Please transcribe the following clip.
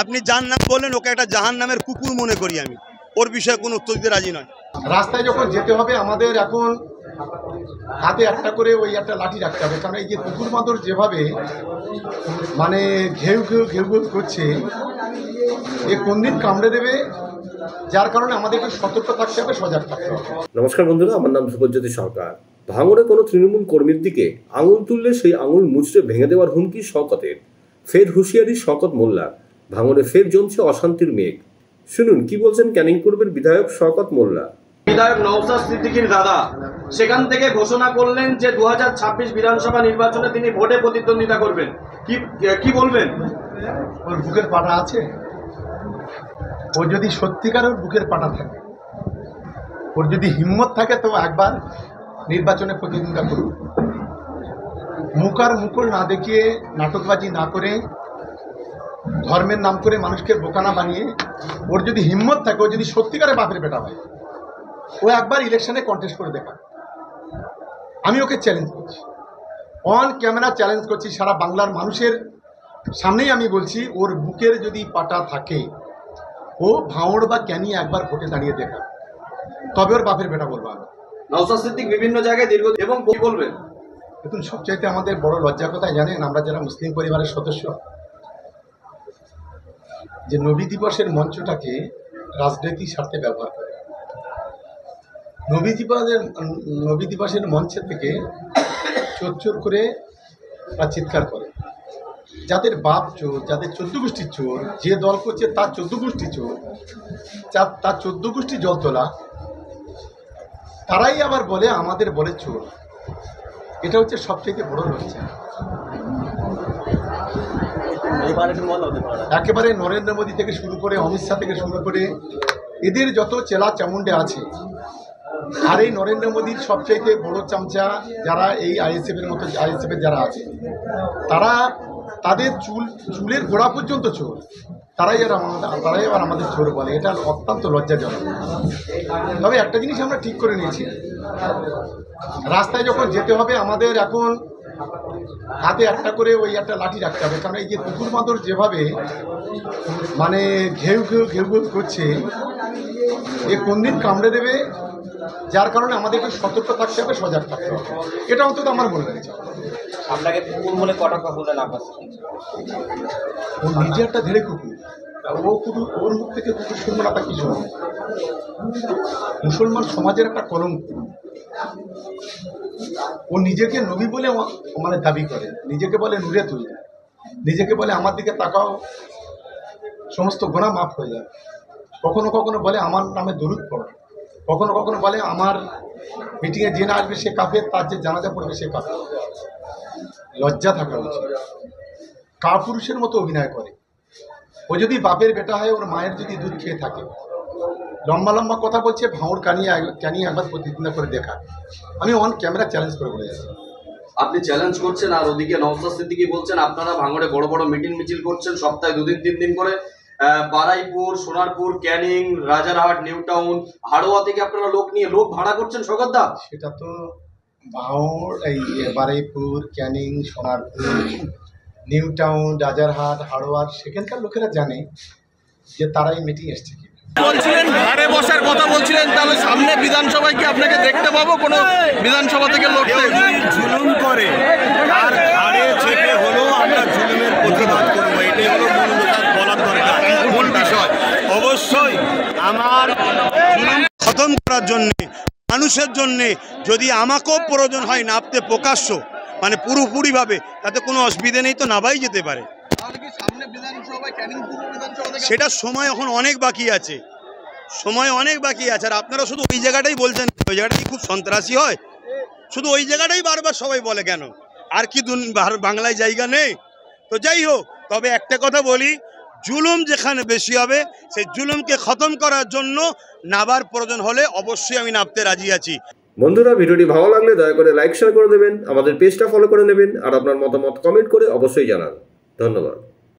আপনি যার নাম বললেন ওকে একটা জাহান নামের কুকুর মনে করি আমি, ওর বিষয়ে কোনো উত্তর দিতে রাজি নয়। রাস্তায় যখন যেতে হবে আমাদের এখন হাতে একটা করে ওই একটা লাঠি রাখতে হবে, কারণ এই যে কুকুর মাদর যেভাবে মানে ঘেউ ঘেউ ঘেউ ঘেউ করছে, এ কোন দিন কামড়ে দেবে, যার কারণে আমাদেরকে সতর্ক থাকতে হবে, সজাগ থাকতে হবে। নমস্কার বন্ধুরা, আমার নাম শুভজ্যোতি সরকার। ভাঙড়ে কোনো তৃণমূল কর্মীর দিকে আঙুল তুললে সেই আঙুল মুচড়ে ভেঙে দেওয়ার হুমকি শওকতের। ফের হুঁশিয়ারি শওকত মোল্লার। ভাঙড়ে ফের জমছে অশান্তির মেঘ। শুনুন কি বলছেন ক্যানিং পূর্বের বিধায়ক শওকত মোল্লা। বিধায়ক নওশাদ সিদ্দিকীর দাদা সেখান থেকে ঘোষণা করলেন যে 2026 বিধানসভা নির্বাচনে তিনি ভোটে প্রতিদ্বন্দ্বিতা করবেন। কি বলবেন? ওর বুকের পাটা আছে, ওর যদি সত্যিকারের বুকের পাটা থাকে, ওর যদি হিম্মত থাকে, তো একবার নির্বাচনে প্রতিদ্বন্দ্বিতা করুন। মুখ আর মুকুল না দেখিয়ে, নাটকবাজি না করে, ধর্মের নাম করে মানুষকে বোকানা বানিয়ে, ওর যদি হিম্মত থাকে, ও যদি সত্যিকারে বাপের বেটা হয়, ও একবার ইলেকশনে কন্টেস্ট করে দেখা। আমি ওকে চ্যালেঞ্জ করছি, অন ক্যামেরা চ্যালেঞ্জ করছি, সারা বাংলার মানুষের সামনেই আমি বলছি, ওর বুকের যদি পাটা থাকে, ও ভাঙড় বা ক্যানি একবার ভোটে দাঁড়িয়ে দেখা, তবে ওর বাপের বেটা বলবো আমি। নওশাদ সিদ্দিক বিভিন্ন জায়গায় দীর্ঘ এবং কি বলবেন? দেখুন, সবচাইতে আমাদের বড় লজ্জা কোথায় জানেন? আমরা যারা মুসলিম পরিবারের সদস্য, যে নবী দিবসের মঞ্চটাকে রাজনৈতিক স্বার্থে ব্যবহার করে। নবী দিবসের মঞ্চের থেকে চোর চোর করে তা চিৎকার করে। যাদের বাপ চোর, যাদের 14 গোষ্ঠীর চোর, যে দল করছে তার 14 গোষ্ঠী চোর, তার 14 গোষ্ঠী জল তোলা, তারাই আবার বলে আমাদের বলে চোর। এটা হচ্ছে সবচেয়ে বড় লজ্জা। একেবারে নরেন্দ্র মোদী থেকে শুরু করে, অমিত শাহ থেকে শুরু করে, এদের যত চেলা চামুন্ডে আছে, আর এই নরেন্দ্র মোদীর সবচাইতে বড় চামচা যারা এই আইএসএফের মতো, আইএসএফের যারা আছে, তারা তাদের চুলের গোড়া পর্যন্ত চোর। তারাই আবার আমাদের চোর বলে। এটা অত্যন্ত লজ্জাজনক। তবে একটা জিনিস আমরা ঠিক করে নিয়েছি, রাস্তায় যখন যেতে হবে আমাদের এখন হাতে একটা করে ওই একটা লাঠি রাখতে হবে, কারণ এই যে কুকুর মাদর যেভাবে মানে ঘেউ ঘেউ ঘেউ ঘেউ করছে, এ কোন দিন কামড়ে দেবে, যার কারণে আমাদেরকে সতর্ক থাকতে হবে, সজাগ থাকতে হবে। এটা অন্তত আমার মনে হয়েছে। আপনাকে কুকুর বলে কটা বললেন? আপনার ও নিজে একটা ধেড়ে কুকুর, ও কুকুর, ওর মুখ থেকে কুকুর শুনবো না তা কি শুনবো? মুসলমান সমাজের একটা কলঙ্ক। ও নিজেকে নবী বলে মানে দাবি করে, নিজেকে বলে নূরে তুই, নিজেকে বলে আমার দিকে তাকাও, সমস্ত গুনাহ মাফ হয়ে যাবে। কখনো কখনো বলে আমার নামে দরুদ পড়ো, কখনো কখনো বলে আমার মিটিংয়ে যে না আসবে সে কাফের, তার যে জানাজা পড়বে সে কাফের। লজ্জা থাকা উচিত। কাপুরুষের মতো অভিনয় করে। ও যদি বাপের বেটা হয়, ওর মায়ের যদি দুধ খেয়ে থাকে, লম্বা লম্বা কথা বলছে, ভাঙড় ক্যানি একবার প্রতিদ্বন্দ্বিতা করে দেখা। আমি অন ক্যামেরা চ্যালেঞ্জ করে বলে যাচ্ছি। আপনি চ্যালেঞ্জ করছেন, আর ওদিকে নওশাদ সিদ্দিকী বলছেন আপনারা ভাঙড়ে বড় বড় মিটিং মিছিল করছেন, সপ্তাহে 2 দিন 3 দিন করে। বারাইপুর, সোনারপুর, ক্যানিং, রাজারহাট, নিউ টাউন, হাড়োয়া থেকে আপনারা লোক ভাড়া করছেন শওকত দা। সেটা তো ভাঙড়, এই বারুইপুর, ক্যানিং, সোনারপুর, নিউ টাউন, রাজারহাট, হাড়োয়ার সেখানকার লোকেরা জানে যে তারাই মিটিং এসছে। বলছিলেন ঘরে বসার কথা বলছিলেন, তাহলে সামনে বিধানসভায় কি আপনাকে দেখতে পাবো কোনো বিধানসভা থেকে লড়তে? জুলুম করে আর ঘাড়ে চেপে হলেও আমরা জুলুমের প্রতিবাদ করবো, এটাই হলো বলার দরকার, মূল বিষয়। অবশ্যই আমার জুলুম খতম করার জন্যে, মানুষের জন্যে যদি আমাকেও প্রয়োজন হয় নামতে প্রকাশ্য, মানে পুরোপুরিভাবে, তাতে কোনো অসুবিধা নেই, তো নাবাই যেতে পারে। সেটা সময় এখন অনেক বাকি আছে, সময় অনেক বাকি আছে। আর আপনারা শুধু ওই জায়গাটাই বলছেন, ওই জায়গাটাই খুব সন্ত্রাসী হয়, শুধু ওই জায়গাটাই বারবার সবাই বলে কেন? আর কি বাংলায় জায়গা নেই? তো যাই হোক, তবে একটা কথা বলি, জুলুম যেখানে বেশি হবে, সেই জুলুমকে খতম করার জন্য নাবার প্রয়োজন হলে অবশ্যই আমি নামতে রাজি আছি। বন্ধুরা, ভিডিওটি ভালো লাগলে দয়া করে লাইক শেয়ার করে দেবেন, আমাদের পেজটা ফলো করে নেবেন, আর আপনার মতামত কমেন্ট করে অবশ্যই জানান। ধন্যবাদ।